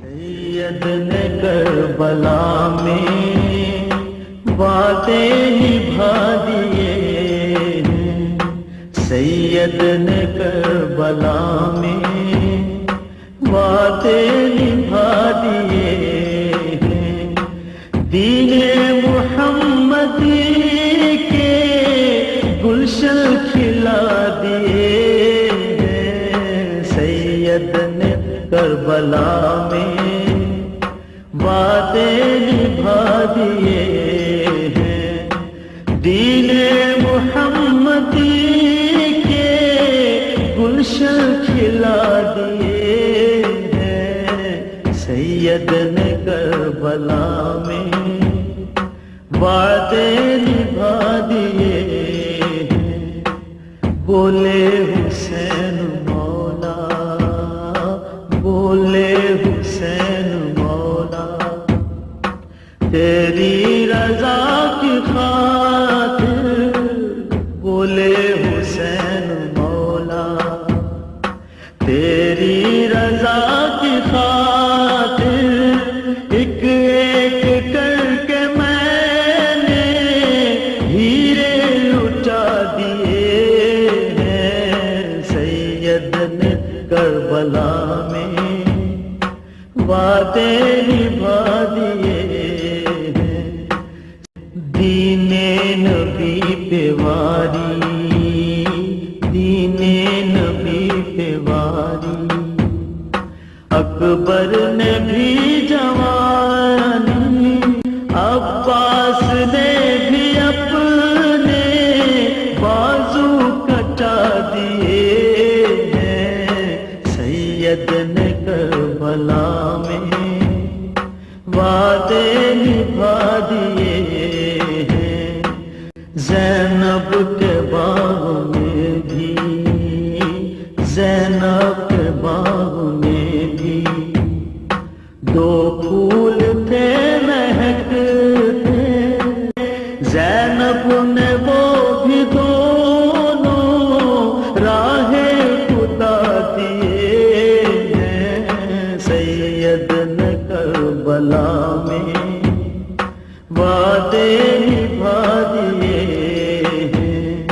سید نے کربلا میں وعدے نبھا دیے ہیں، سید نے کربلا میں وعدے نبھا دیے ہیں، دین محمدی کے گلشن کھلا دیے ہیں، سید نے کربلا میں وعدے نبھا دیے ہیں، دین محمدی کے گلشن کھلا دیے ہیں، سید نے کربلا میں وعدے نبھا دیے ہیں، بولے حسین مولا، بولے حسین مولا، تیری رضا کی خاطر، بولے حسین مولا، تیری رضا کی خاطر ایک ایک کر کے میں نے ہیرے لٹا دیے ہیں، سید نے کربلا میں وعدے نبھا دیے ہیں، دین نبی پہ واری، دین نبی پہ واری، اکبر نے بھی جوانی، عباس نے بھی اپنے بازو کٹا دیے ہیں، سید نے کربلا میں وعدے نبھا دیے ہیں، زینب کے باغ میں بھی، زینب کے باغ میں بھی دو پھول تھے مہکتے، زینب نے وہ بھی دونوں راہ خدا دیے ہیں، سید نے کربلا میں وعدے نبھا دیے ہیں،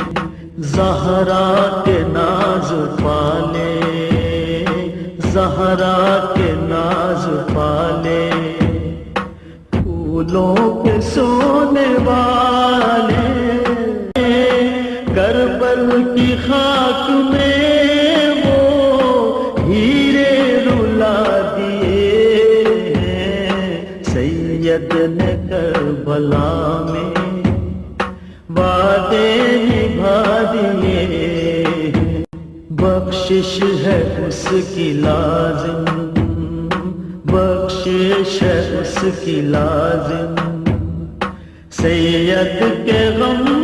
زہرا کے ناز پالے، زہرا کے ناز پالے، پھولوں کے سونے والے، کربل کی خاک میں وہ ہیرے رلا دیے ہیں، سید نے کربلا میں وعدے نبھا دیے ہیں، بخشش ہے اس کی لازم، بخشش ہے اس کی لازم، سید کے غم